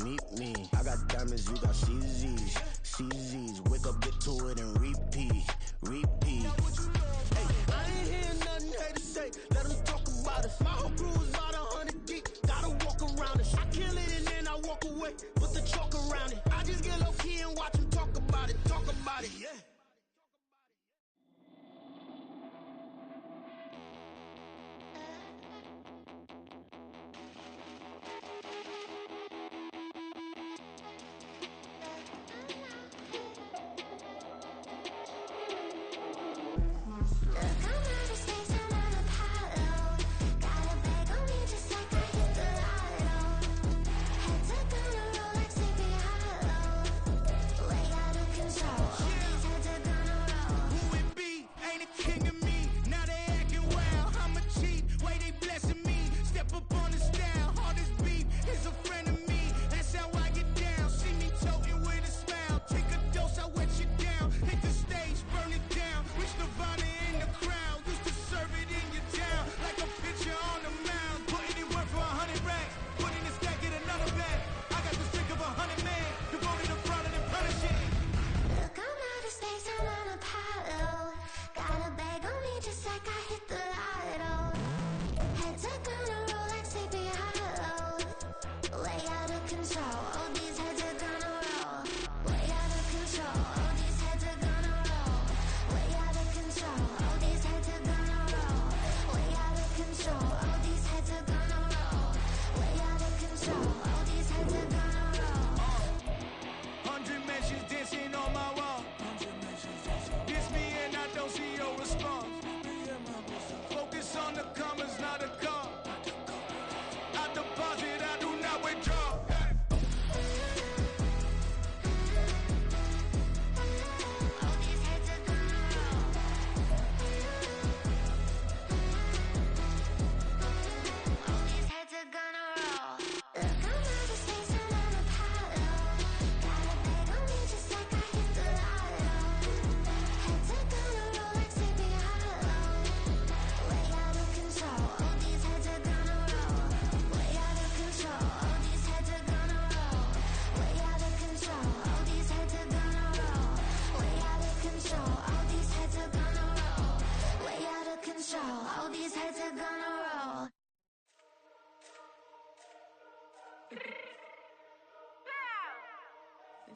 meet me. I got diamonds, you got CZs. CZs, wake up, get to it, and repeat. Repeat. Hey, I ain't hearing nothing haters say. Let them talk about us. My whole crew is about 100 deep. Gotta walk around us. I kill it and then I walk away. Put the chalk around it. I just get low key and watch them talk about it. Talk about it, yeah.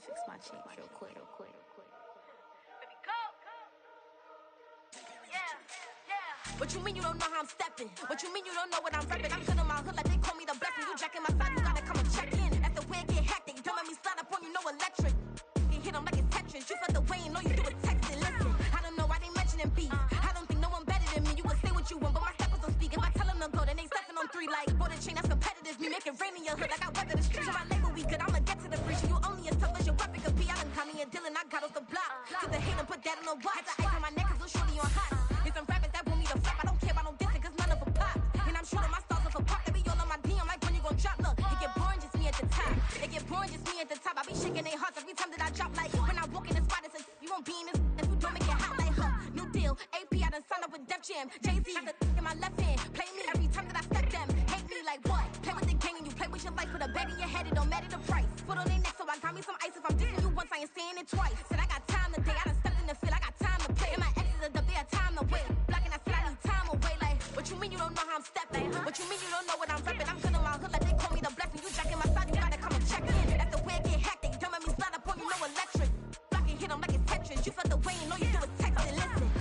Fix my cheek real quick. Baby, go. Yeah. What you mean you don't know how I'm stepping? What you mean you don't know what I'm repping? I'm good in my hood like they call me the blessing. You jacking my side, you gotta come and check in. That's the way it get hectic. Don't make me slide up on you, no electric. You hit them like it's Tetris. You felt the way and know you do it texting. Listen, I don't know why they mentioning beef. I don't think no one better than me. You can say what you want, but my steppers don't speak. If I tell them to go, then they stepping on 3 like border chain. That's competitive. Me make it rain in your hood like I weather the street. So my label we good. I'ma get to the free. You only as tough as your weapon could be. I done caught me a Dylan. I got off the block. Cause the hate and put that on the watch. The ice on my neck is little shorty on hot. It's some rappers that want me to flop. I don't care about no dissing cause none of them pop. And I'm shooting my stars off a pop. They be all on my DM like when you gon' drop. Look, it get boring just me at the top. It get boring just me at the top. I be shaking their hearts every time that I drop. Like when I walk in the spot, it's a you won't be in this. If you don't make it hot like huh. New deal. AP, I done signed up with Def Jam. Jay-Z, got the in my left hand. Play me every time that I step them. Hate me like what? Play with the gang and you play with your life. Put a bet in your head, it don't matter the price. Put on their neck, so I got me some ice. If I'm dissing you once, I ain't saying it twice. Said I got time today. I done stepped in the field. I got time to play. And my exes are up there, time to wait. Blocking, I said I need time away. Like, what you mean you don't know how I'm stepping? What you mean you don't know what I'm repping? I'm good in my hood like they call me the blessing. You jacking my side, you gotta come and check in. That's the way it get hectic. Don't make me slide up on you, no electric. Blocking, hit them like it's Tetris. You felt the way and know you do it texting. Listen.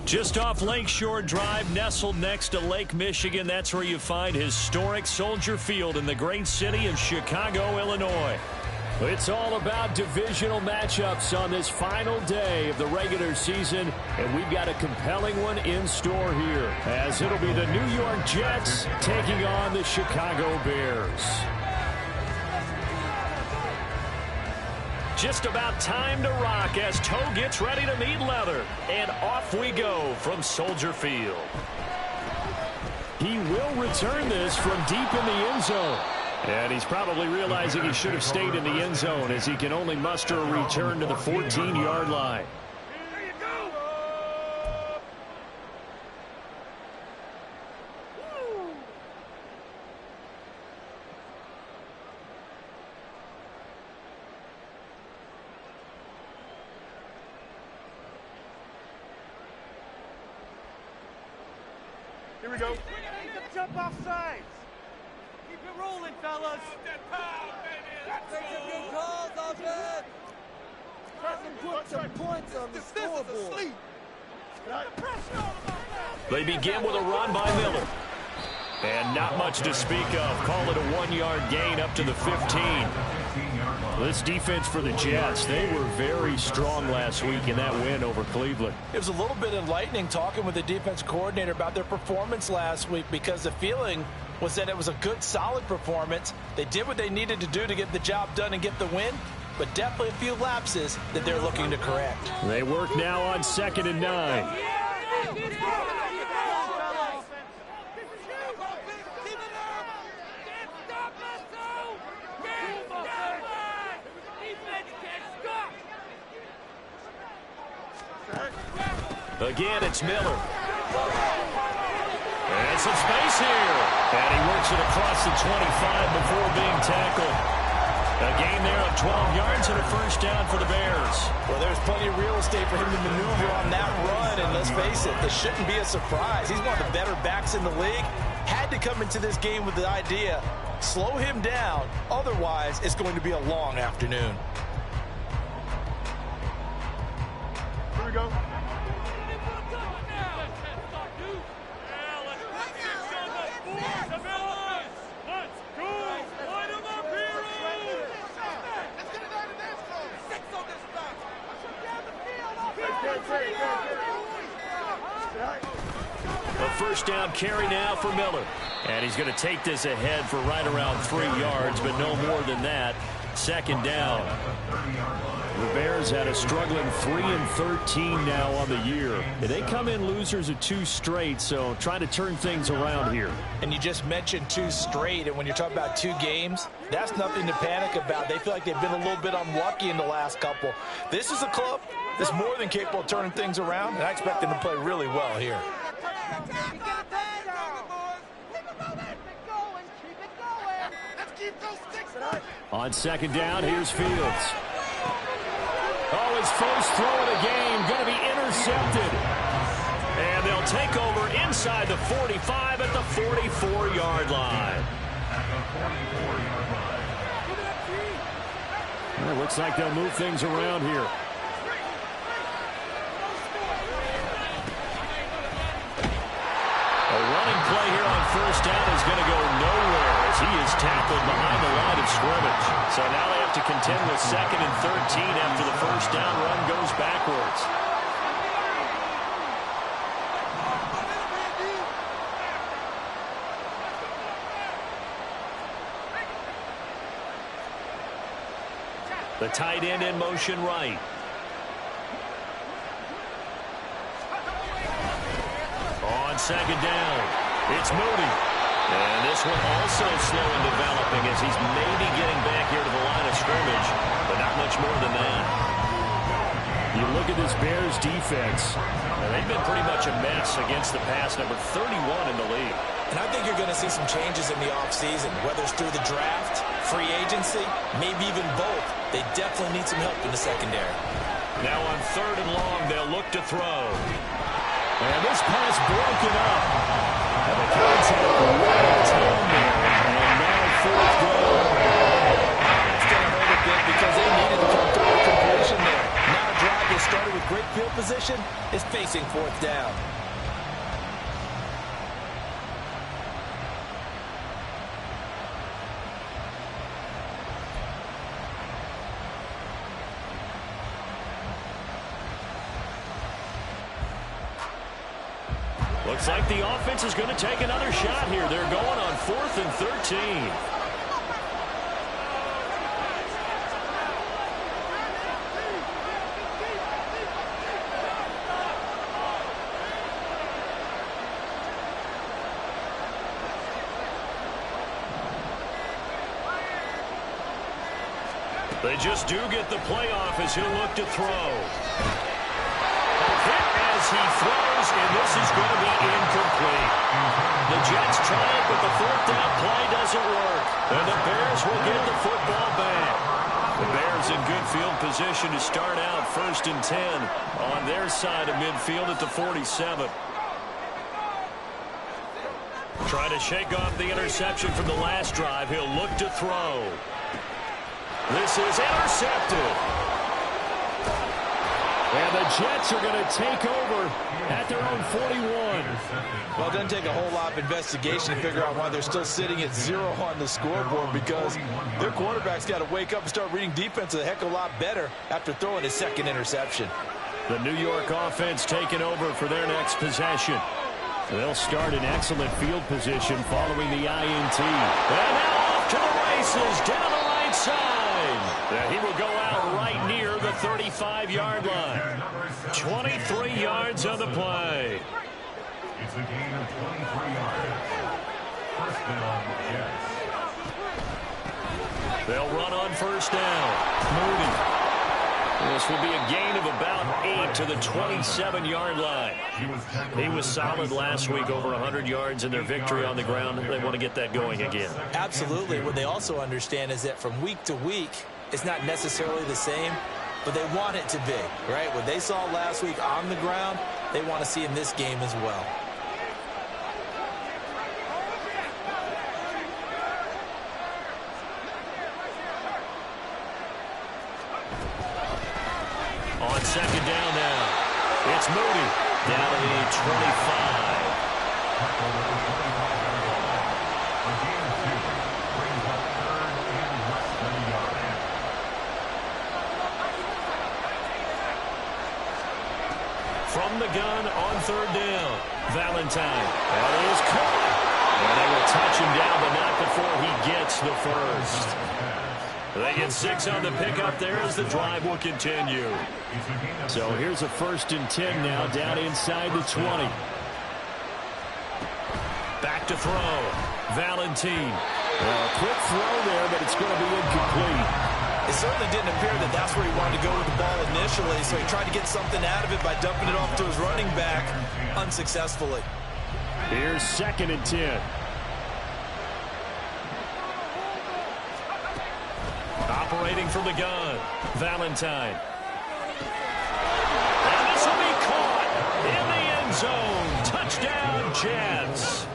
Just off Lakeshore Drive, nestled next to Lake Michigan, that's where you find historic Soldier Field in the great city of Chicago, Illinois. It's all about divisional matchups on this final day of the regular season, and we've got a compelling one in store here, as it'll be the New York Jets taking on the Chicago Bears. Just about time to rock as Toe gets ready to meet leather, and off we go from Soldier Field. He will return this from deep in the end zone. And he's probably realizing he should have stayed in the end zone as he can only muster a return to the 14-yard line. Here we go. Jump off sides. Keep it rolling, fellas. Make some good calls, offense. Put some points on the scoreboard. They begin with a run by Miller. And not much to speak of. Call it a 1-yard gain up to the 15. This defense for the Jets, they were very strong last week in that win over Cleveland. It was a little bit enlightening talking with the defense coordinator about their performance last week, because the feeling was that it was a good, solid performance. They did what they needed to do to get the job done and get the win, but definitely a few lapses that they're looking to correct. They work now on 2nd and 9. Again, it's Miller. And some space here. And he works it across the 25 before being tackled. A gain there of 12 yards and a first down for the Bears. Well, there's plenty of real estate for him to maneuver on that run, and let's face it, this shouldn't be a surprise. He's one of the better backs in the league. Had to come into this game with the idea, slow him down, otherwise it's going to be a long afternoon. Here we go. A first down carry now for Miller. And he's going to take this ahead for right around 3 yards, but no more than that. 2nd down. The Bears had a struggling 3-13 now on the year. They come in losers of 2 straight, so trying to turn things around here. And you just mentioned 2 straight, and when you're talking about 2 games, that's nothing to panic about. They feel like they've been a little bit unlucky in the last couple. This is a club that's more than capable of turning things around, and I expect them to play really well here. On 2nd down, here's Fields. Oh, his first throw of the game going to be intercepted. And they'll take over inside the 45 at the 44-yard line. Well, it looks like they'll move things around here. A running play here on first down is going to go nowhere as he is tackled behind the line of scrimmage. So now they have to contend with 2nd and 13 after the first down run goes backwards. The tight end in motion right. On 2nd down, it's Moody. And this one also slow in developing as he's maybe getting back here to the line of scrimmage, but not much more than that. You look at this Bears defense, and they've been pretty much a mess against the pass, number 31 in the league. And I think you're going to see some changes in the offseason, whether it's through the draft, free agency, maybe even both. They definitely need some help in the secondary. Now on 3rd and long, they'll look to throw. And this pass broken up. And the Cowboys have a long time there. And now 4th down. It's going to hurt a bit because they needed to come through a completion there. Now a drive that started with great field position is facing 4th down. Looks like the offense is going to take another shot here. They're going on 4th and 13. They just do get the playoff as he'll look to throw. Hit as he throws, and this is going to be incomplete. The Jets try it, but the 4th down play doesn't work. And the Bears will get the football back. The Bears in good field position to start out 1st and 10 on their side of midfield at the 47. Trying to shake off the interception from the last drive. He'll look to throw. This is intercepted. And the Jets are going to take over at their own 41. Well, it doesn't take a whole lot of investigation to figure out why they're still sitting at 0 on the scoreboard, because their quarterback's got to wake up and start reading defense a heck of a lot better after throwing his 2nd interception. The New York offense taking over for their next possession. They'll start in excellent field position following the INT. And now off to the races down the right side. He will go out right near the 35-yard line. 23 yards on the play. It's a gain of 23 yards. 1st down, Jets. They'll run on 1st down. Moody. This will be a gain of about 8 to the 27-yard line. He was solid last week, over 100 yards in their victory on the ground. They want to get that going again. Absolutely. What they also understand is that from week to week, it's not necessarily the same, but they want it to be, right? What they saw last week on the ground, they want to see in this game as well. On 2nd down now, it's Moody down to the 25. From the gun on 3rd down, Valentine. That is caught. And they will touch him down, but not before he gets the 1st. They get 6 on the pickup there as the drive will continue. So here's a 1st and 10 now down inside the 20. Back to throw. Valentine. Well, a quick throw there, but it's going to be incomplete. It certainly didn't appear that that's where he wanted to go with the ball initially, so he tried to get something out of it by dumping it off to his running back unsuccessfully. Here's 2nd and 10. Operating from the gun, Valentine. And this will be caught in the end zone. Touchdown, Jets.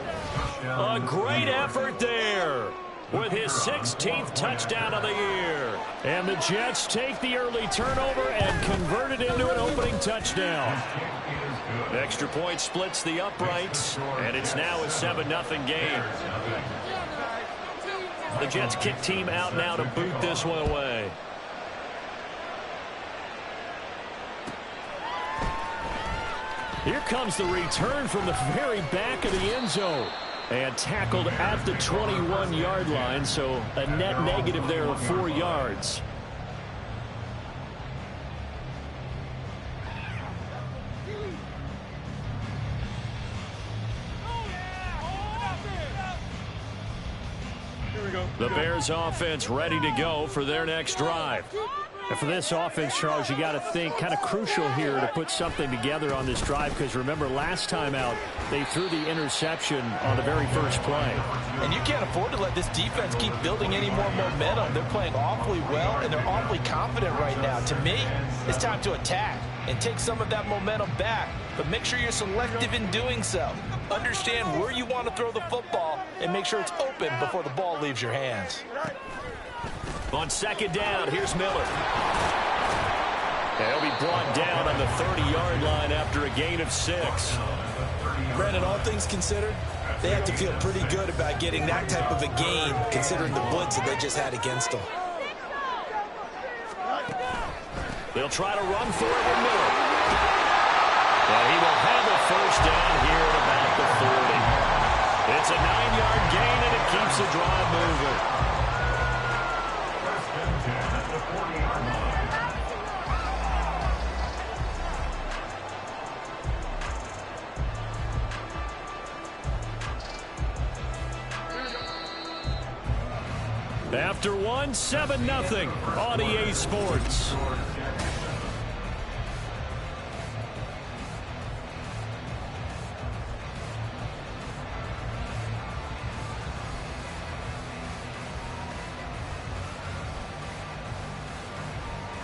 A great effort there with his 16th touchdown of the year. And the Jets take the early turnover and convert it into an opening touchdown. Extra point splits the uprights, and it's now a 7-0 game. The Jets kick team out now to boot this one away. Here comes the return from the very back of the end zone. And tackled at the 21-yard line, so a net negative there of 4 yards. The Bears offense ready to go for their next drive. And for this offense, Charles, you got to think kind of crucial here to put something together on this drive, because remember last time out they threw the interception on the very first play. And you can't afford to let this defense keep building any more momentum. They're playing awfully well, and they're awfully confident right now. To me, it's time to attack and take some of that momentum back, but make sure you're selective in doing so. Understand where you want to throw the football and make sure it's open before the ball leaves your hands. On 2nd down, here's Miller. And he'll be brought down on the 30-yard line after a gain of 6. Brandon, all things considered, they have to feel pretty good about getting that type of a gain, considering the blitz that they just had against them. They'll try to run for it with Miller. And he will have a first down here at about the 40. It's a 9-yard gain, and it keeps the drive moving. First and 10 at the 40-yard line. After one, 7-0 on EA Sports.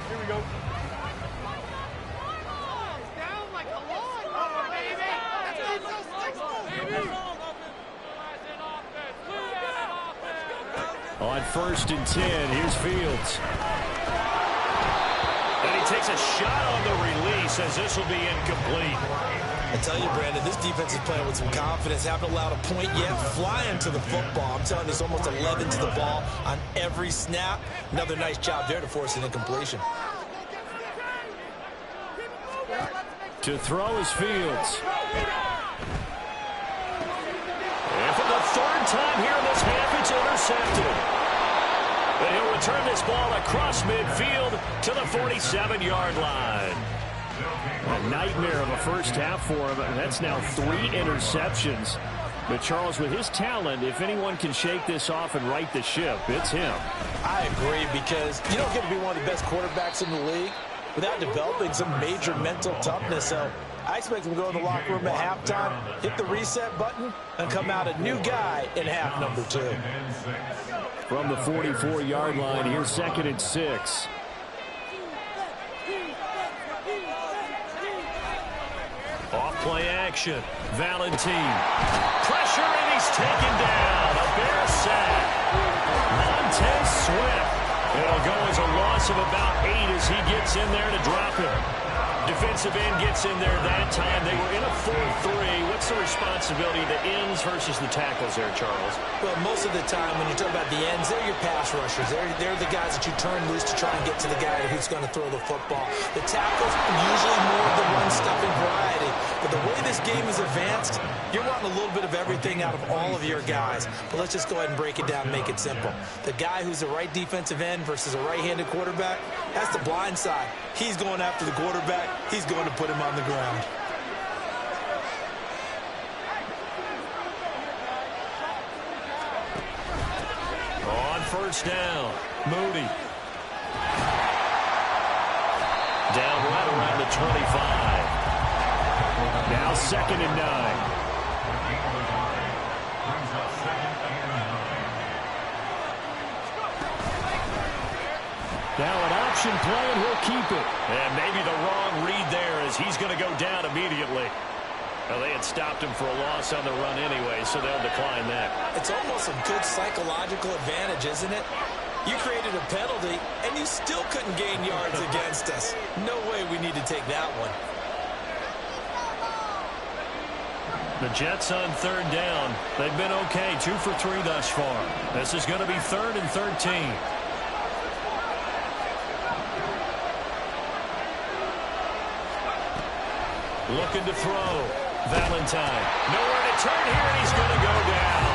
Here we go. Down like a lawn, baby. On 1st and 10, here's Fields. And he takes a shot on the release as this will be incomplete. I tell you, Brandon, this defense is playing with some confidence. Haven't allowed a point yet. Flying to the football. I'm telling you, there's almost 11 to the ball on every snap. Another nice job there to force an incompletion. To throw is Fields. And for the 3rd time here in this half, it's intercepted. And he'll return this ball across midfield to the 47-yard line. A nightmare of a first half for him. That's now 3 interceptions. But Charles, with his talent, if anyone can shake this off and right the ship, it's him. I agree, because you don't get to be one of the best quarterbacks in the league without developing some major mental toughness. So I expect him to go in the locker room at halftime, hit the reset button, and come out a new guy in half number 2. From the 44-yard line, here's 2nd and 6. Off play action. Valentine. Pressure, and he's taken down. A Bear sack. Montez Swift. It'll go as a loss of about 8 as he gets in there to drop him. Defensive end gets in there that time. They were in a 4-3. What's the responsibility of the ends versus the tackles there, Charles? Well, most of the time when you talk about the ends, they're your pass rushers. They're the guys that you turn loose to try and get to the guy who's going to throw the football. The tackles are usually more of the run-stuffing variety. But the way this game is advanced, you're wanting a little bit of everything out of all of your guys. But let's just go ahead and break it down and make it simple. The guy who's the right defensive end versus a right-handed quarterback, that's the blind side. He's going after the quarterback. He's going to put him on the ground. On 1st down, Moody. Down right around the 25. Now 2nd and 9. Now an option play, and he'll keep it. And maybe the wrong read there as he's going to go down immediately. Well, they had stopped him for a loss on the run anyway, so they'll decline that. It's almost a good psychological advantage, isn't it? You created a penalty, and you still couldn't gain yards against us. No way we need to take that one. The Jets on 3rd down. They've been okay, 2 for 3 thus far. This is going to be 3rd and 13. Looking to throw. Valentine. Nowhere to turn here, and he's going to go down.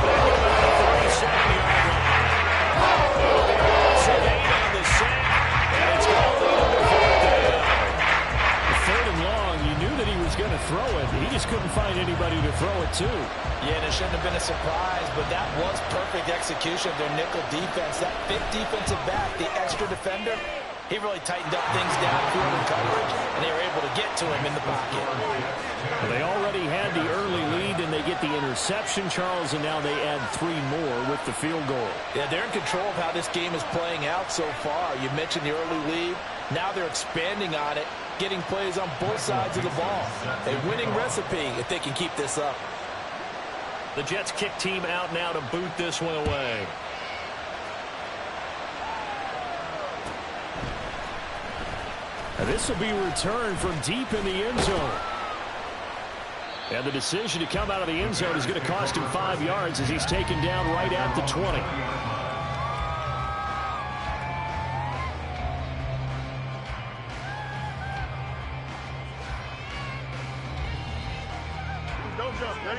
Back at about the 37-yard line. Surveyed on the sack, and it's called over the 4th down. 3rd and long, you knew that he was going to throw it. He just couldn't find anybody to throw it to. Yeah, and it shouldn't have been a surprise, but that was perfect execution of their nickel defense. That 5th defensive back, the extra defender, he really tightened up things downfield in coverage, and they were able to get to him in the pocket. Well, they already had the early lead, and they get the interception, Charles, and now they add 3 more with the field goal. Yeah, they're in control of how this game is playing out so far. You mentioned the early lead. Now they're expanding on it, getting plays on both sides of the ball. A winning recipe if they can keep this up. The Jets kick team out now to boot this one away. And this will be returned from deep in the end zone. And the decision to come out of the end zone is going to cost him 5 yards as he's taken down right at the 20.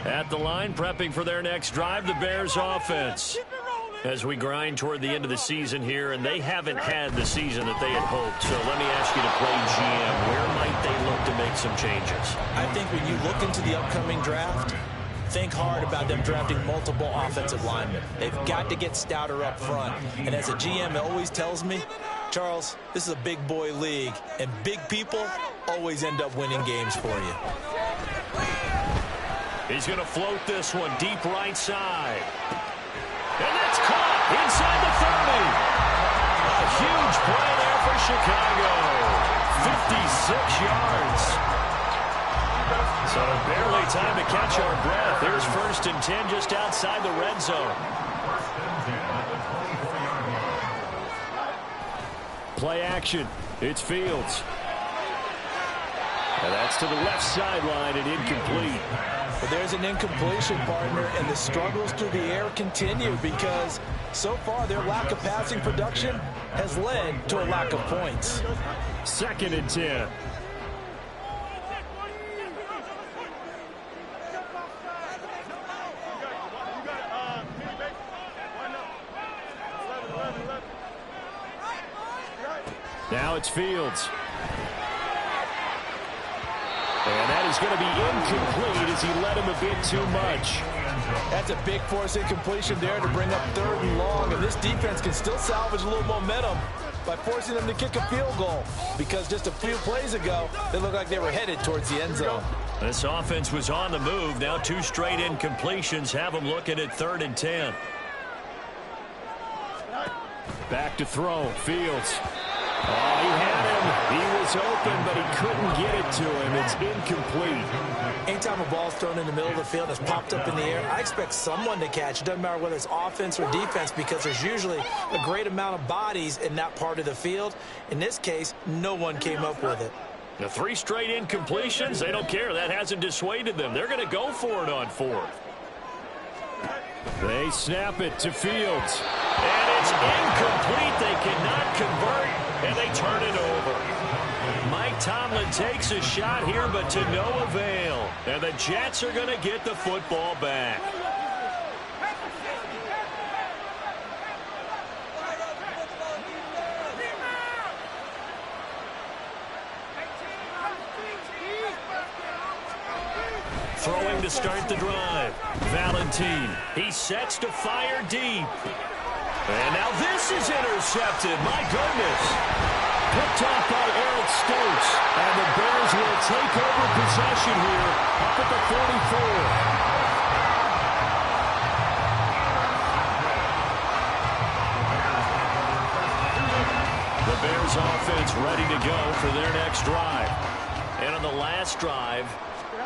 At the line, prepping for their next drive, the Bears offense. As we grind toward the end of the season here, and they haven't had the season that they had hoped. So let me ask you to play GM. Where might they look to make some changes? I think when you look into the upcoming draft, think hard about them drafting multiple offensive linemen. They've got to get stouter up front. And as a GM, it always tells me, Charles, this is a big boy league, and big people always end up winning games for you. He's going to float this one deep right side. And that's caught inside the 30. A huge play there for Chicago. 56 yards. So barely time to catch our breath. There's 1st and 10 just outside the red zone. Play action. It's Fields. And that's to the left sideline and incomplete. But there's an incompletion, partner, and the struggles through the air continue because so far their lack of passing production has led to a lack of points. 2nd and 10. Now it's Fields. And that is going to be incomplete as he led him a bit too much. That's a big force incompletion there to bring up 3rd and long. And this defense can still salvage a little momentum by forcing them to kick a field goal. Because just a few plays ago, they looked like they were headed towards the end zone. This offense was on the move. Now 2 straight incompletions have them looking at 3rd and 10. Back to throw. Fields. Oh, he had him. He was open, but he couldn't get it to him. It's incomplete. Anytime a ball's thrown in the middle of the field and it's popped up in the air, I expect someone to catch. It doesn't matter whether it's offense or defense because there's usually a great amount of bodies in that part of the field. In this case, no one came up with it. The 3 straight incompletions, they don't care. That hasn't dissuaded them. They're going to go for it on 4th. They snap it to Fields. And it's incomplete. They cannot convert, and they turn it over. Mike Tomlin takes a shot here, but to no avail. And the Jets are going to get the football back. Throwing to start the drive. Valentine. He sets to fire deep. And now this is intercepted. My goodness. Picked off by Eric Stokes. And the Bears will take over possession here up at the 44. The Bears offense ready to go for their next drive. And on the last drive,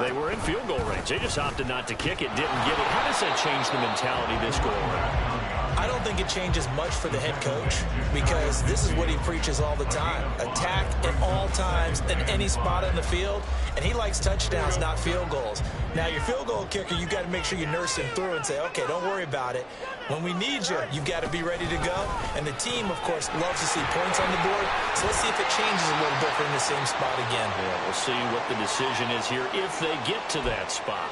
they were in field goal range. They just opted not to kick it, didn't get it. How does that change the mentality this go around? I don't think it changes much for the head coach because this is what he preaches all the time. Attack at all times in any spot on the field, and he likes touchdowns, not field goals. Now, your field goal kicker, you've got to make sure you nurse him through and say, okay, don't worry about it. When we need you, you've got to be ready to go. And the team, of course, loves to see points on the board. So let's see if it changes a little bit from the same spot again. Yeah, we'll see what the decision is here if they get to that spot.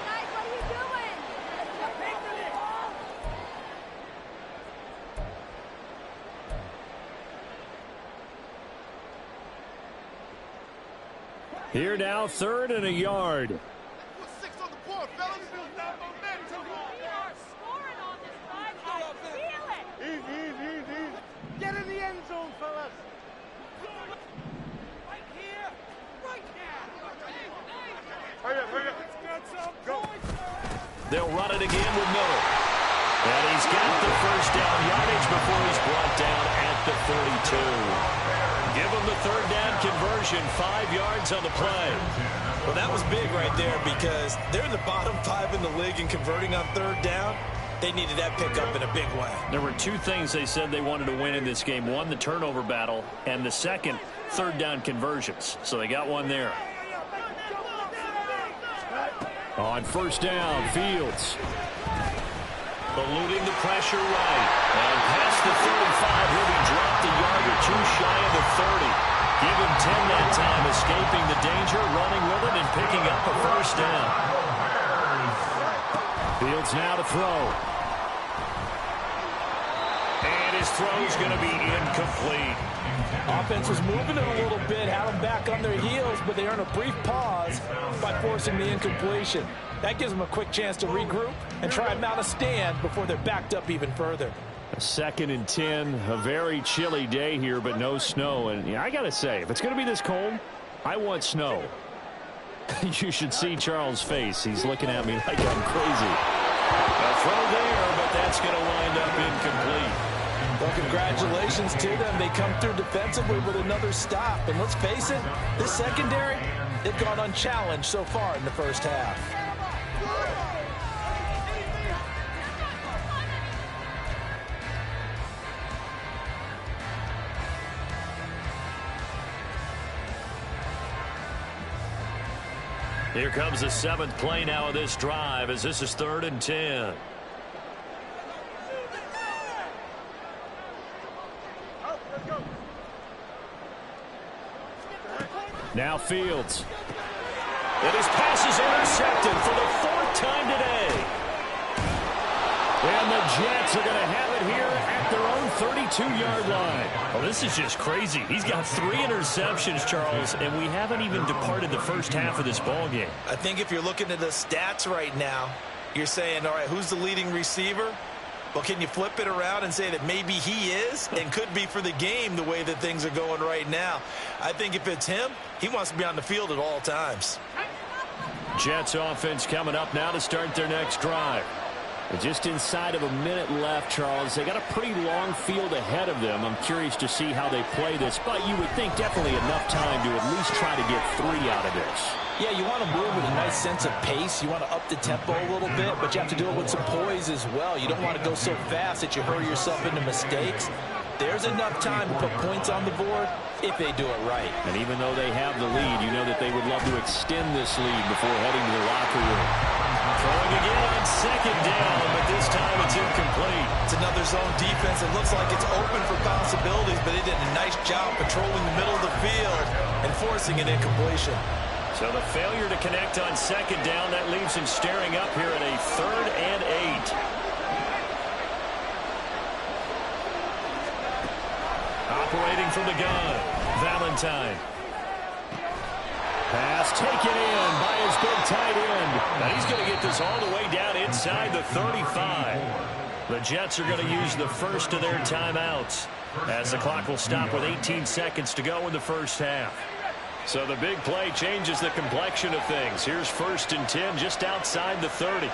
Here now, 3rd and a yard. Get in the end zone, fellas. Right here, right now. Hurry up. Go. They'll run it again with Miller. And he's got the first down yardage before he's brought down at the 32. Give him the 3rd down conversion, 5 yards on the play. Well, that was big right there because they're in the bottom 5 in the league in converting on 3rd down. They needed that pickup in a big way. There were 2 things they said they wanted to win in this game. One, the turnover battle, and the second, 3rd down conversions. So they got one there. On 1st down, Fields. Eluding the pressure right. And past the 35, he'll be dropped a yard or 2 shy of the 30. Give him 10 that time, escaping the danger, running with it, and picking up a 1st down. Fields now to throw. And his throw's going to be incomplete. Offense was moving it a little bit, had them back on their heels, but they earned a brief pause by forcing the incompletion. That gives them a quick chance to regroup and try and mount a stand before they're backed up even further. A 2nd and 10, a very chilly day here, but no snow. And yeah, I got to say, if it's going to be this cold, I want snow. You should see Charles' face. He's looking at me like I'm crazy. A throw there, but that's going to wind up incomplete. Well, congratulations to them. They come through defensively with another stop. And let's face it, this secondary, they've gone unchallenged so far in the first half. Here comes the 7th play now of this drive as this is 3rd and 10. Now Fields. And his pass is intercepted for the 4th time today. And the Jets are going to have it here at their own 32-yard line. Well, this is just crazy. He's got 3 interceptions, Charles, and we haven't even departed the first half of this ballgame. I think if you're looking at the stats right now, you're saying, all right, who's the leading receiver? Well, can you flip it around and say that maybe he is and could be for the game the way that things are going right now? I think if it's him, he wants to be on the field at all times. Jets offense coming up now to start their next drive. Just inside of a minute left, Charles. They got a pretty long field ahead of them. I'm curious to see how they play this, but you would think definitely enough time to at least try to get 3 out of this. Yeah, you want to move with a nice sense of pace. You want to up the tempo a little bit, but you have to do it with some poise as well. You don't want to go so fast that you hurry yourself into mistakes. There's enough time to put points on the board if they do it right. And even though they have the lead, you know that they would love to extend this lead before heading to the locker room. Throwing again on 2nd down, but this time it's incomplete. It's another zone defense. It looks like it's open for possibilities, but they did a nice job patrolling the middle of the field and forcing an incompletion. So the failure to connect on 2nd down, that leaves him staring up here at a 3rd and 8. Operating from the gun, Valentine. Pass taken in by his big tight end. And he's going to get this all the way down inside the 35. The Jets are going to use the first of their timeouts as the clock will stop with 18 seconds to go in the first half. So the big play changes the complexion of things. Here's 1st and 10 just outside the 30.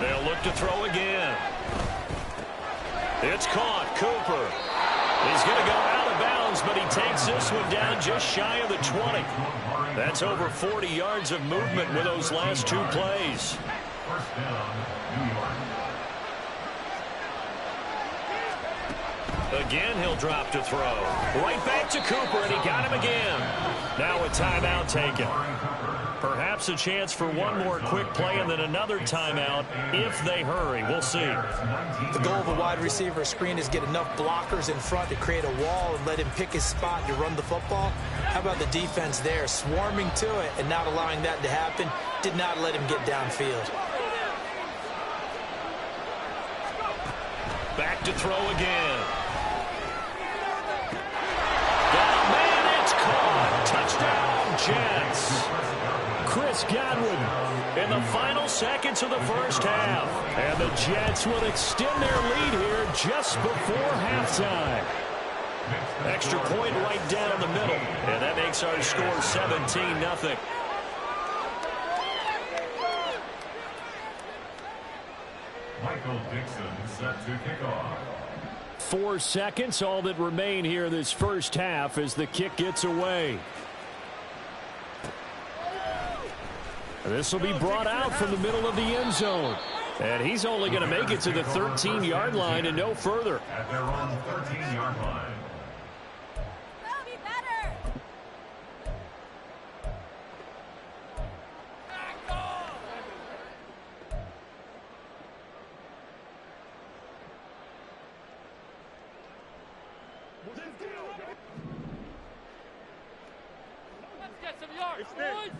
They'll look to throw again. It's caught. Cooper is going to go out of bounds, but he takes this one down just shy of the 20. That's over 40 yards of movement with those last 2 plays. Again, he'll drop to throw. Right back to Cooper, and he got him again. Now a timeout taken. Perhaps a chance for one more quick play and then another timeout if they hurry. We'll see. The goal of a wide receiver screen is get enough blockers in front to create a wall and let him pick his spot to run the football. How about the defense there, swarming to it and not allowing that to happen? Did not let him get downfield. Back to throw again. Got a man, it's caught. Touchdown, Jets. Chris Godwin in the final seconds of the first half. And the Jets will extend their lead here just before halftime. Extra point right down the middle. And that makes our score 17-0. Michael Dixon set to kick off. 4 seconds, all that remain here this first half as the kick gets away. This will be brought out from the middle of the end zone. And he's only going to make it to the 13-yard line and no further. At their own 13-yard line. some yards, boys.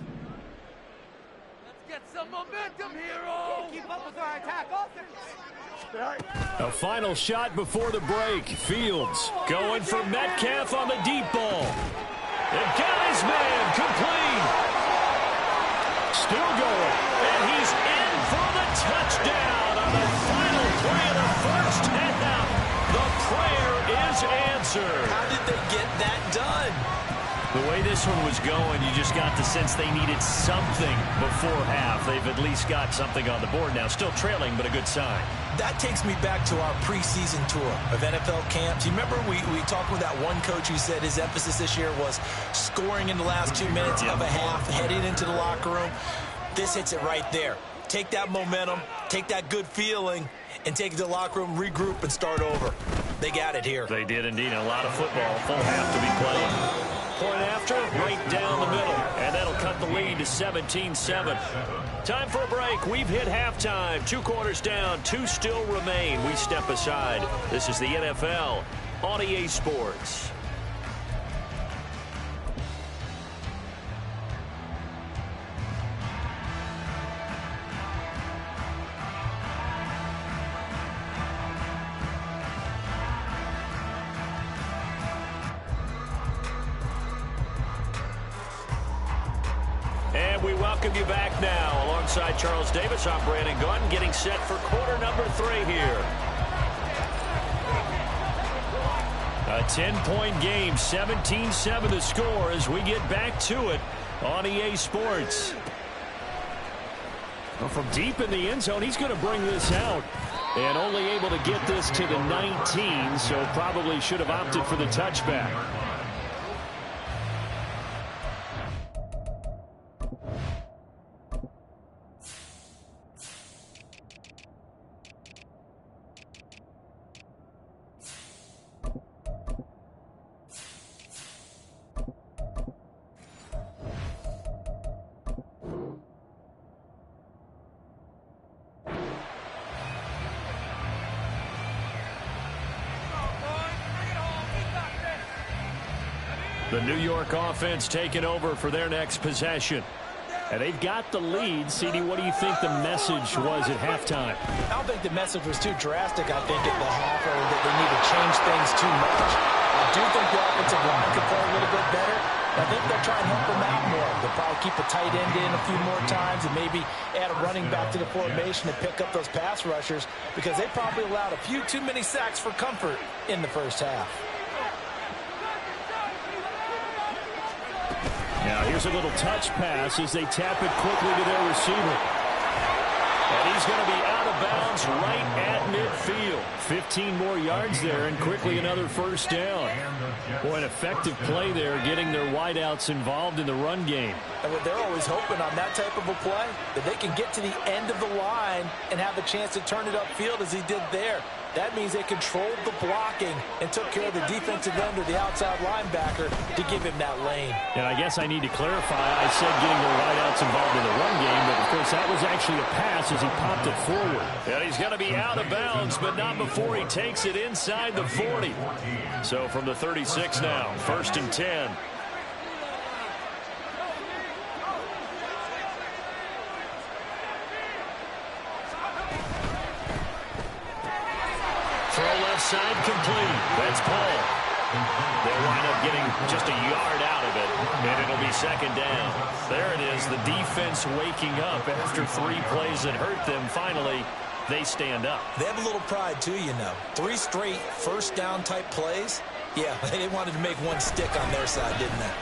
Let's get some momentum, hero. Keep up with our attack offense. A final shot before the break. Fields going for Metcalf on the deep ball. And got his man complete. Still going. And he's in for the touchdown on the final play of the first half. The prayer is answered. How did they get that done? The way this one was going, you just got the sense they needed something before half. They've at least got something on the board now. Still trailing, but a good sign. That takes me back to our preseason tour of NFL camps. You remember we talked with that one coach who said his emphasis this year was scoring in the last 2 minutes of a half, heading into the locker room. This hits it right there. Take that momentum, take that good feeling, and take it to the locker room, regroup, and start over. They got it here. They did indeed. A lot of football. Full half to be played. Point after, right down the middle. And that'll cut the lead to 17-7. Time for a break. We've hit halftime. 2 quarters down. 2 still remain. We step aside. This is the NFL on EA Sports. And we welcome you back now. Alongside Charles Davis, I'm Brandon Gunn, getting set for quarter number 3 here. A 10-point game, 17-7 the score as we get back to it on EA Sports. Well, from deep in the end zone, he's going to bring this out. And only able to get this to the 19, so probably should have opted for the touchback. The New York offense taking over for their next possession. And they've got the lead. CD, what do you think the message was at halftime? I don't think the message was too drastic, I think, at the half, or that they need to change things too much. I do think the offensive line could play a little bit better. I think they'll try and help them out more. They'll probably keep a tight end in a few more times and maybe add a running back to the formation and pick up those pass rushers, because they probably allowed a few too many sacks for comfort in the first half. Now here's a little touch pass as they tap it quickly to their receiver. And he's going to be out of bounds right at midfield. 15 more yards there and quickly another first down. Boy, an effective play there, getting their wideouts involved in the run game. And what they're always hoping on that type of a play, that they can get to the end of the line and have a chance to turn it upfield as he did there. That means they controlled the blocking and took care of the defensive end or the outside linebacker to give him that lane. And I guess I need to clarify, I said getting their wideouts involved in the run game, but of course that was actually a pass as he popped it forward. And he's going to be out of bounds, but not before he takes it inside the 40. So from the 36 now, 1st and 10. Throw left side complete. That's Paul. They'll wind up getting just a yard out of it, and it'll be 2nd down. There it is, the defense waking up after 3 plays that hurt them. Finally, they stand up. They have a little pride, too, you know. 3 straight first down type plays. Yeah, they wanted to make one stick on their side, didn't they?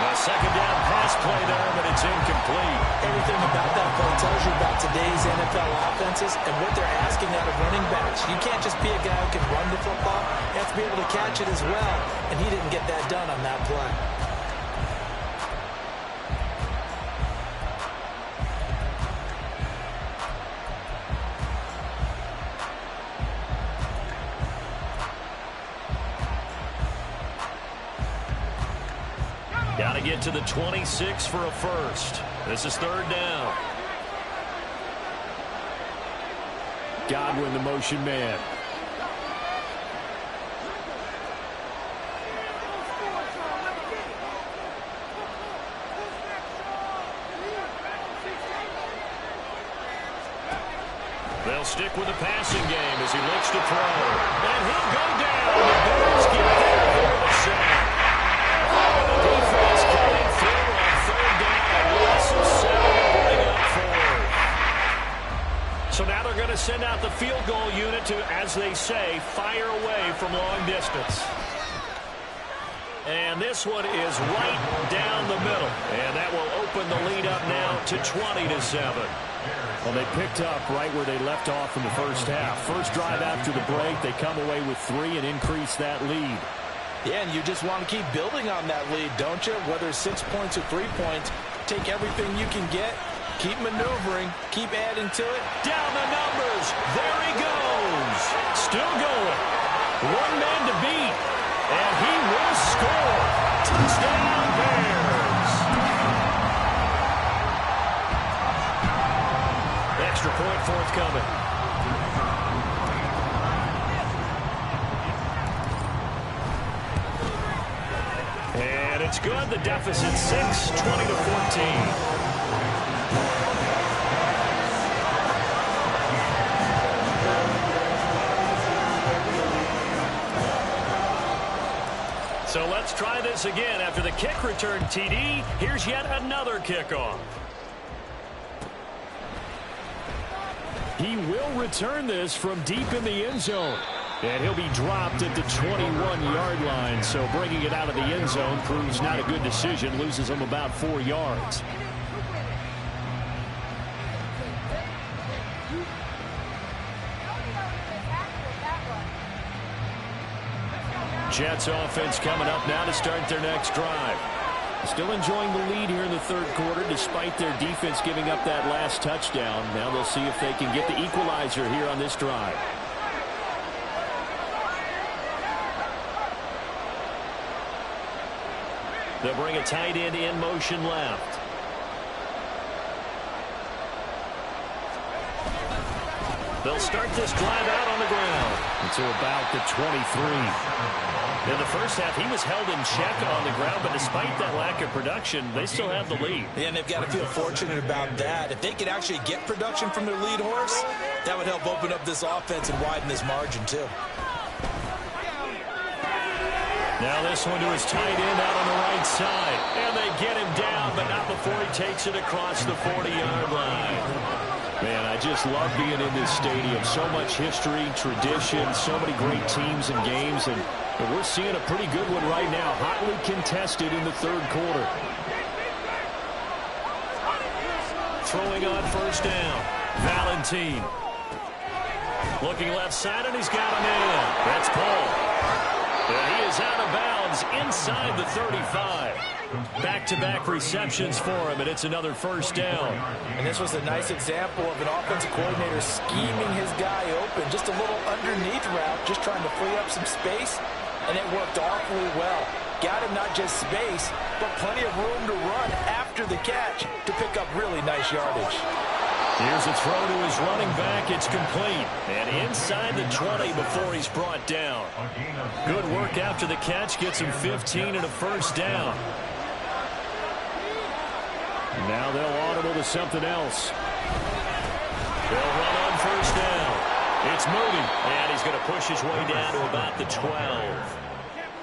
A 2nd down pass play there, but it's incomplete. Everything about that play tells you about today's NFL offenses and what they're asking out of running backs. You can't just be a guy who can run the football. You have to be able to catch it as well, and he didn't get that done on that play. Got to get to the 26 for a first. This is 3rd down. Godwin, the motion man. They'll stick with the passing game as he looks to throw. And he'll go down. The Bears get there for the sack. And the defense coming through on third down. Loss of 7 to bring up fourth. So now they're going to send out the field goal unit to, as they say, fire away from long distance. And this one is right down the middle. And that will open the lead up now to 20-7. Well, they picked up right where they left off in the first half. First drive after the break, they come away with 3 and increase that lead. Yeah, and you just want to keep building on that lead, don't you? Whether it's 6 points or 3 points, take everything you can get, keep maneuvering, keep adding to it. Down the numbers. There he goes. Still going. One man to beat. And he will score. Touchdown, Bears. Extra point forthcoming. And it's good. The deficit 6, 20-14. So let's try this again. After the kick return TD, here's yet another kickoff. He will return this from deep in the end zone. And he'll be dropped at the 21-yard line. So bringing it out of the end zone proves not a good decision. Loses him about 4 yards. Jets offense coming up now to start their next drive. Still enjoying the lead here in the third quarter despite their defense giving up that last touchdown. Now they'll see if they can get the equalizer here on this drive. They'll bring a tight end in motion left. They'll start this drive out on the ground. To about the 23. In the first half, he was held in check on the ground, but despite that lack of production, they still have the lead. Yeah, and they've got to feel fortunate about that. If they could actually get production from their lead horse, that would help open up this offense and widen this margin, too. Now this one to his tight end out on the right side. And they get him down, but not before he takes it across the 40-yard line. Man, I just love being in this stadium. So much history, tradition, so many great teams and games, and we're seeing a pretty good one right now. Hotly contested in the third quarter. Throwing on first down. Valentine. Looking left side, and he's got him in. That's Paul. And he is out of bounds inside the 35. Back-to-back receptions for him, and it's another first down. And this was a nice example of an offensive coordinator scheming his guy open. Just a little underneath route, just trying to free up some space, and it worked awfully well. Got him not just space, but plenty of room to run after the catch to pick up really nice yardage. Here's a throw to his running back. It's complete. And inside the 20 before he's brought down. Good work after the catch. Gets him 15 and a first down. Now they'll audible to something else. They'll run on first down. It's Moody. And he's going to push his way down to about the 12.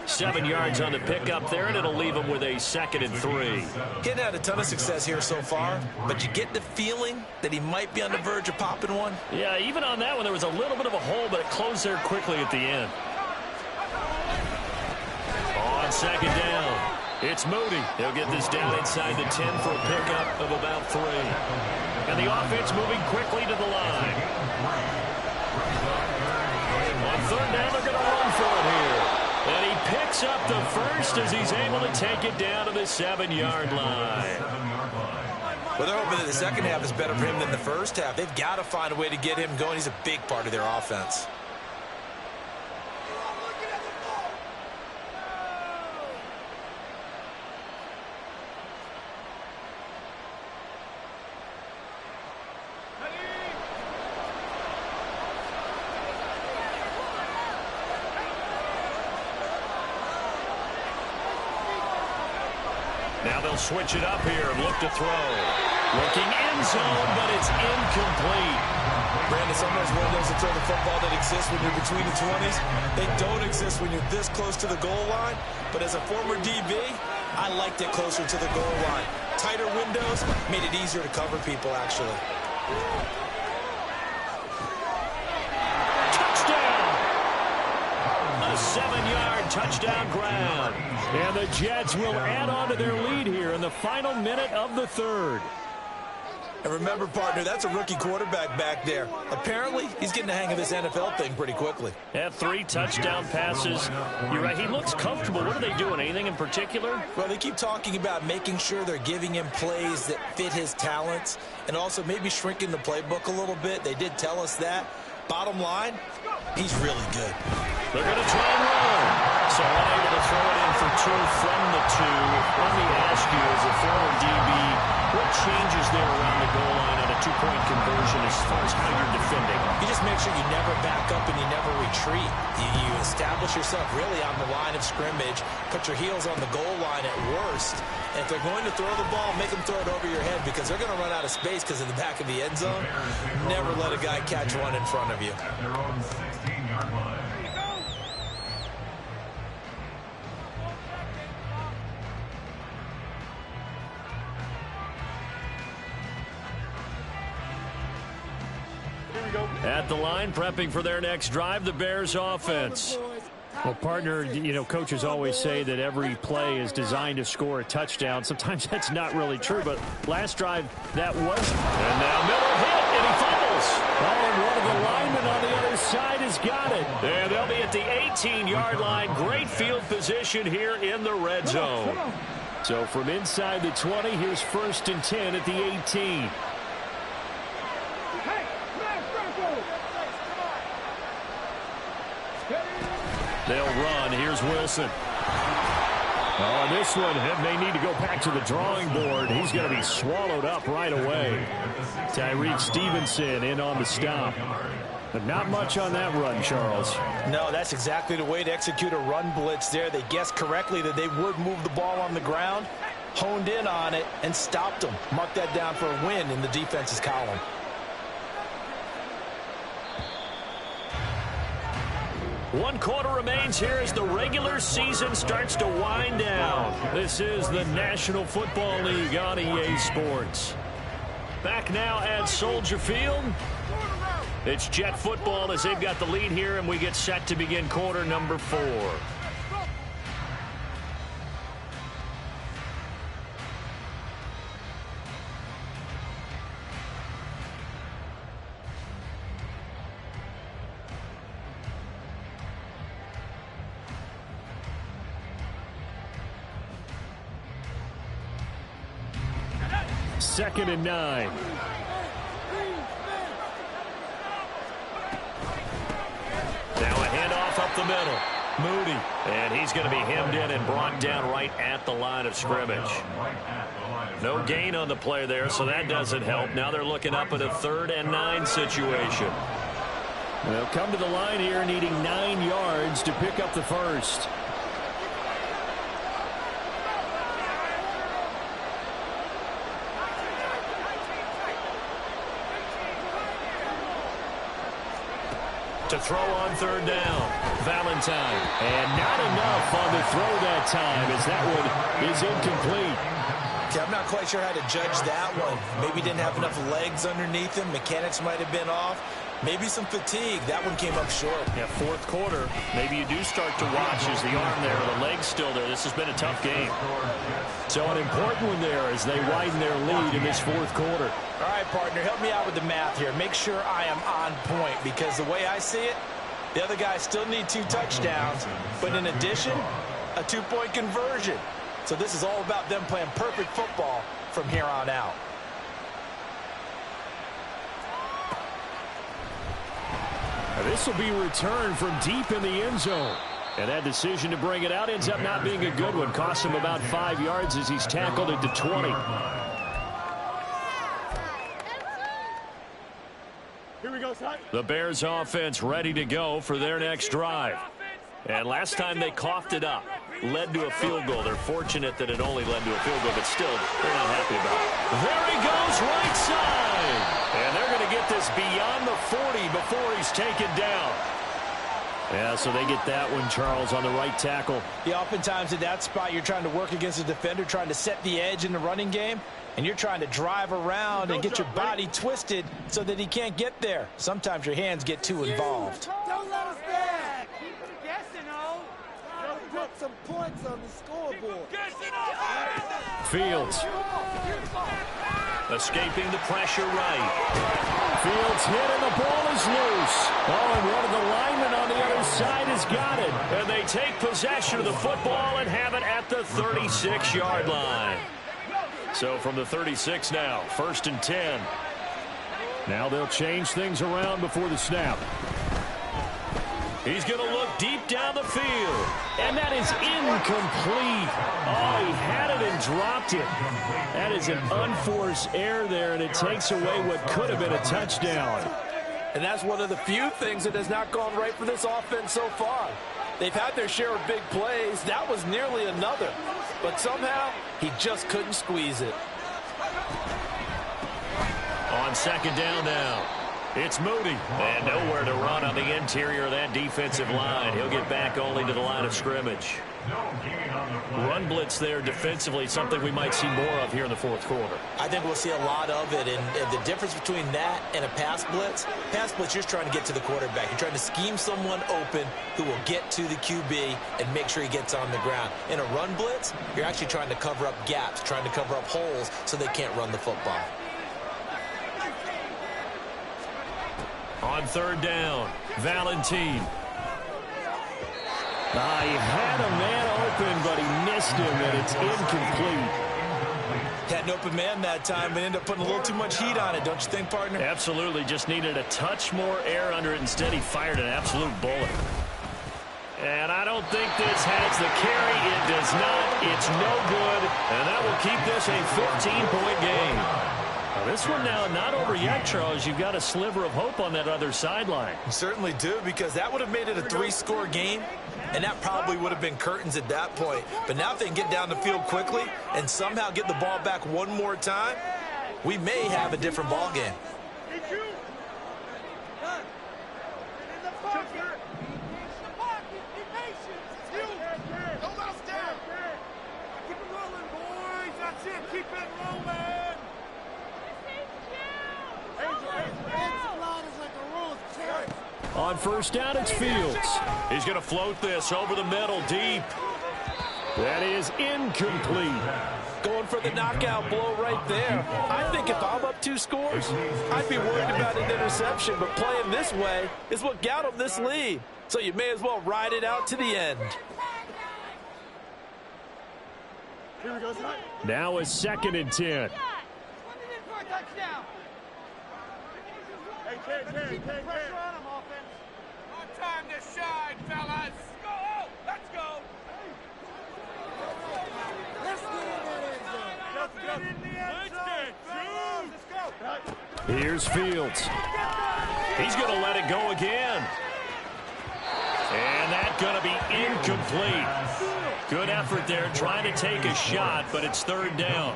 7 yards on the pickup there, and it'll leave him with a 2nd and 3. Getting had a ton of success here so far, but you get the feeling that he might be on the verge of popping one. Yeah, even on that one, there was a little bit of a hole, but it closed there quickly at the end. On second down, it's Moody. He'll get this down inside the 10 for a pickup of about 3. And the offense moving quickly to the line. On third down, they're going to run for it here. And he picks up the first as he's able to take it down to the 7-yard line. Well, they're hoping that the second half is better for him than the first half. They've got to find a way to get him going. He's a big part of their offense. Now they'll switch it up here and look to throw. Looking end zone, but it's incomplete. Brandon, some of those windows to throw the football that exist when you're between the 20s, they don't exist when you're this close to the goal line. But as a former DB, I liked it closer to the goal line. Tighter windows made it easier to cover people, actually. Touchdown! A 7-yard touchdown grab. And the Jets will add on to their lead here in the final minute of the third. And remember, partner, that's a rookie quarterback back there. Apparently, he's getting the hang of this NFL thing pretty quickly. Had 3 touchdown passes. You're right, he looks comfortable. What are they doing? Anything in particular? Well, they keep talking about making sure they're giving him plays that fit his talents and also maybe shrinking the playbook a little bit. They did tell us that. Bottom line, he's really good. They're going to try and run. So unable to throw it in for 2 from the 2. Let me ask you, as a former DB, what changes there around the goal line on a 2-point conversion as far as how you're defending? You just make sure you never back up and you never retreat. You establish yourself really on the line of scrimmage, put your heels on the goal line at worst. And if they're going to throw the ball, make them throw it over your head because they're going to run out of space because in the back of the end zone, never let a guy catch one in front of you. At their own 16-yard line. At the line, prepping for their next drive, the Bears offense. Well, partner, you know, coaches always say that every play is designed to score a touchdown. Sometimes that's not really true, but last drive, that was. And now Miller hit, and he fumbles. Oh, and one of the linemen on the other side has got it. And they'll be at the 18-yard line. Great field position here in the red zone. So from inside the 20, here's 1st and 10 at the 18. They'll run. Here's Wilson. Oh, this one may need to go back to the drawing board. He's going to be swallowed up right away. Tyreek Stevenson in on the stop. But not much on that run, Charles. No, that's exactly the way to execute a run blitz there. They guessed correctly that they would move the ball on the ground, honed in on it, and stopped them. Mark that down for a win in the defense's column. One quarter remains here as the regular season starts to wind down. This is the National Football League on EA Sports. Back now at Soldier Field. It's Jet football as they've got the lead here, and we get set to begin quarter number 4. Second and 9. Now a handoff up the middle. Moody. And he's going to be hemmed in and brought down right at the line of scrimmage. No gain on the play there, so that doesn't help. Now they're looking up at a 3rd and 9 situation. They'll come to the line here needing 9 yards to pick up the first. To throw on 3rd down, Valentine. And not enough on the throw that time as that one is incomplete. Okay, I'm not quite sure how to judge that one. Maybe didn't have enough legs underneath him. Mechanics might have been off. Maybe some fatigue. That one came up short. Yeah, 4th quarter. Maybe you do start to watch as the arm there, the leg's still there. This has been a tough game. So an important one there as they widen their lead in this 4th quarter. All right, partner, help me out with the math here. Make sure I am on point because the way I see it, the other guys still need 2 touchdowns, but in addition, a 2-point conversion. So this is all about them playing perfect football from here on out. This will be returned from deep in the end zone. And that decision to bring it out ends up not being a good one. Costs him about 5 yards as he's tackled at the 20. Here we go, son. The Bears offense ready to go for their next drive. And last time they coughed it up. led to a field goal. They're fortunate that it only led to a field goal, but still, they're not happy about it. There he goes, right side. And they're going to get this beyond the 40 before he's taken down. Yeah, so they get that one, Charles, on the right tackle. Yeah, oftentimes in that spot, you're trying to work against a defender, trying to set the edge in the running game, and you're trying to drive around and get your body twisted so that he can't get there. Sometimes your hands get too involved. Don't let us back. Keep guessing, oh. Put some points on the scoreboard. Fields. Escaping the pressure right. Fields hit and the ball is loose. Oh, and one of the linemen on the other side has got it. And they take possession of the football and have it at the 36-yard line. So from the 36 now, 1st and 10. Now they'll change things around before the snap. He's going to look deep down the field. And that is incomplete. Oh, he had it and dropped it. That is an unforced error there, and it takes away what could have been a touchdown. And that's one of the few things that has not gone right for this offense so far. They've had their share of big plays. That was nearly another. But somehow, he just couldn't squeeze it. On 2nd down now. It's Moody, and nowhere to run on the interior of that defensive line. He'll get back only to the line of scrimmage. Run blitz there defensively, something we might see more of here in the 4th quarter. I think we'll see a lot of it, and the difference between that and a pass blitz, you're just trying to get to the quarterback. You're trying to scheme someone open who will get to the QB and make sure he gets on the ground. In a run blitz, you're actually trying to cover up gaps, trying to cover up holes so they can't run the football. On 3rd down, Valentine. He had a man open, but he missed him, and it's incomplete. Had an open man that time, but ended up putting a little too much heat on it, don't you think, partner? Absolutely. Just needed a touch more air under it. Instead, he fired an absolute bullet. And I don't think this has the carry. It does not. It's no good. And that will keep this a 15-point game. Now, this one now not over yet, Charles. You've got a sliver of hope on that other sideline. You certainly do, because that would have made it a 3-score game, and that probably would have been curtains at that point. But now if they can get down the field quickly and somehow get the ball back one more time, we may have a different ball game. Keep it rolling. On 1st down, it's Fields. He's going to float this over the middle deep. That is incomplete. Going for the knockout blow right there. I think if I'm up 2 scores, I'd be worried about an interception, but playing this way is what got him this lead. So you may as well ride it out to the end. Now a 2nd and 10. Pressure on him, offense. No time to shine, fellas. Go! Let's go! Let's get in the end zone. Let's go! Here's Fields. He's going to let it go again. And that's going to be incomplete. Good effort there, trying to take a shot, but it's 3rd down.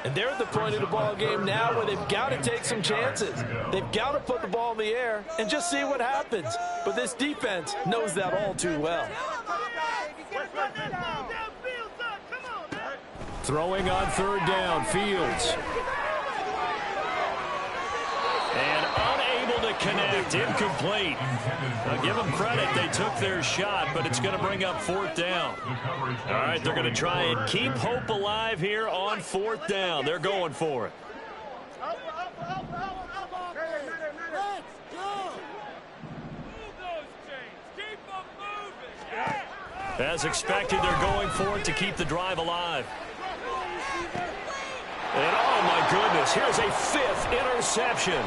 And they're at the point of the ball game now where they've got to take some chances. They've got to put the ball in the air and just see what happens. But this defense knows that all too well. Throwing on 3rd down, Fields. And unable to connect, incomplete. Now give them credit, they took their shot, but it's going to bring up 4th down. All right, they're going to try and keep hope alive here on 4th down. They're going for it. As expected, they're going for it to keep the drive alive. And oh my goodness, here's a 5th interception.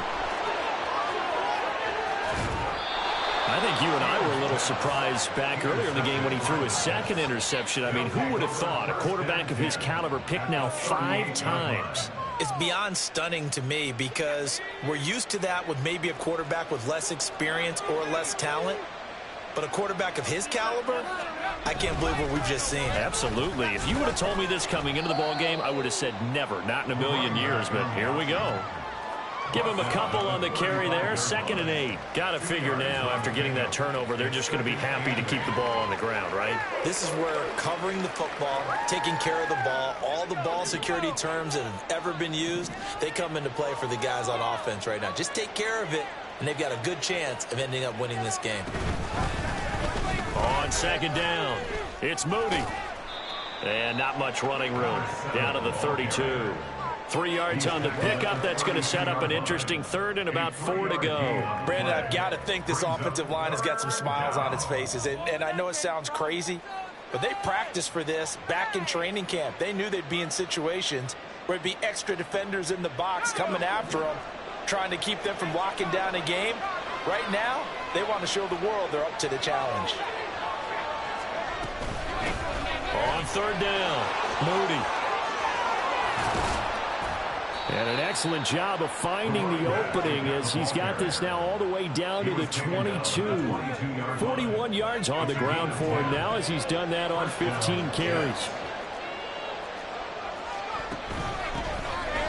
I think you and I were a little surprised back earlier in the game when he threw his 2nd interception. I mean, who would have thought a quarterback of his caliber picked now 5 times? It's beyond stunning to me because we're used to that with maybe a quarterback with less experience or less talent. But a quarterback of his caliber, I can't believe what we've just seen. Absolutely. If you would have told me this coming into the ball game, I would have said never, not in a million years, but here we go. Give him a couple on the carry there, 2nd and 8. Got to figure now, after getting that turnover, they're just going to be happy to keep the ball on the ground, right? This is where covering the football, taking care of the ball, all the ball security terms that have ever been used, they come into play for the guys on offense right now. Just take care of it, and they've got a good chance of ending up winning this game. On 2nd down, it's Moody. And not much running room. Down to the 32. 3 yards on the pickup. That's going to set up an interesting 3rd and about 4 to go. Brandon, I've got to think this offensive line has got some smiles on its faces. And I know it sounds crazy, but they practiced for this back in training camp. They knew they'd be in situations where there'd be extra defenders in the box coming after them, trying to keep them from locking down a game. Right now, they want to show the world they're up to the challenge. On 3rd down, Moody. And an excellent job of finding the opening as he's got this now all the way down to the 22. 41 yards on the ground for him now as he's done that on 15 carries.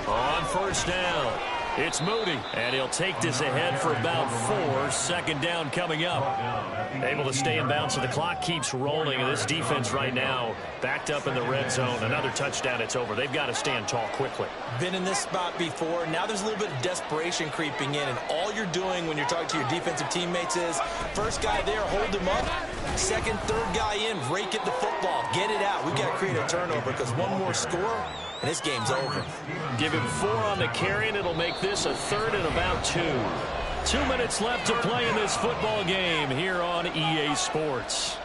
On 1st down, it's Moody, and he'll take this ahead for about 4. 2nd down coming up. Able to stay in bounds, so the clock keeps rolling, and this defense right now backed up in the red zone. Another touchdown, it's over. They've got to stand tall quickly. Been in this spot before. Now there's a little bit of desperation creeping in, and all you're doing when you're talking to your defensive teammates is, first guy there, hold him up. 2nd, 3rd guy in, rake at the football. Get it out. We've got to create a turnover because one more score, and this game's over. Give him 4 on the carry, and it'll make this a 3rd and about 2. 2 minutes left to play in this football game here on EA Sports.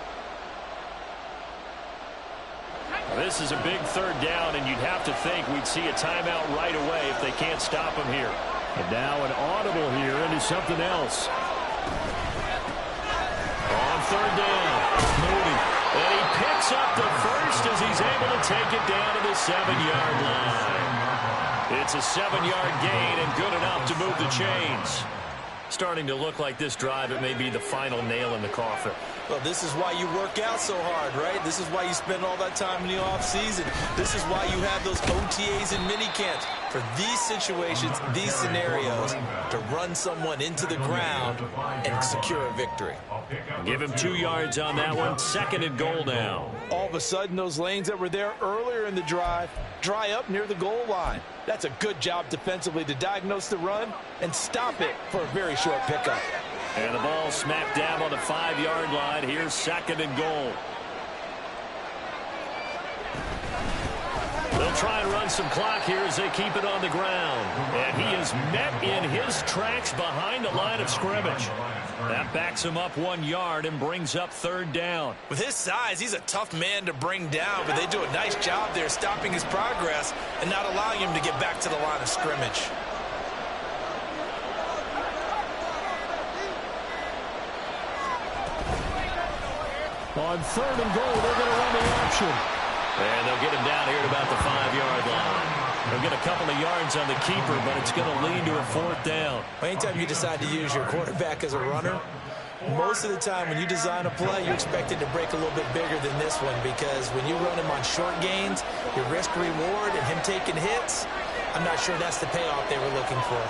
This is a big 3rd down, and you'd have to think we'd see a timeout right away if they can't stop him here. And now an audible here into something else. On 3rd down, Moody. And he picks up the first as he's able to take it down to the 7-yard line. It's a 7-yard gain and good enough to move the chains. Starting to look like this drive, it may be the final nail in the coffin. Well, this is why you work out so hard, right? This is why you spend all that time in the offseason. This is why you have those OTAs and minicamps. For these situations, these scenarios, to run someone into the ground and secure a victory. Give him 2 yards on that one. 2nd and goal now. All of a sudden, those lanes that were there earlier in the drive dry up near the goal line. That's a good job defensively to diagnose the run and stop it for a very short pickup. And the ball smacked down on the 5-yard line. Here's 2nd and goal. They'll try and run some clock here as they keep it on the ground. And he is met in his tracks behind the line of scrimmage. That backs him up 1 yard and brings up 3rd down. With his size, he's a tough man to bring down, but they do a nice job there stopping his progress and not allowing him to get back to the line of scrimmage. On 3rd and goal, they're going to run the option. And they'll get him down here at about the 5-yard line. They'll get a couple of yards on the keeper, but it's going to lead to a 4th down. Anytime you decide to use your quarterback as a runner, most of the time when you design a play, you expect it to break a little bit bigger than this one because when you run him on short gains, your risk-reward and him taking hits, I'm not sure that's the payoff they were looking for.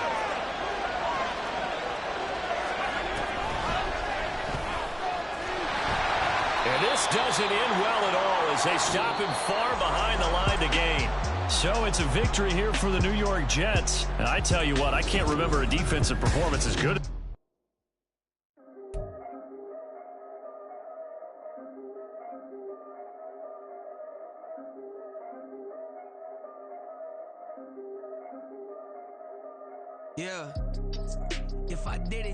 And this doesn't end well at all as they stop him far behind the line to gain. So it's a victory here for the New York Jets. And I tell you what, I can't remember a defensive performance as good. Yeah. If I did it.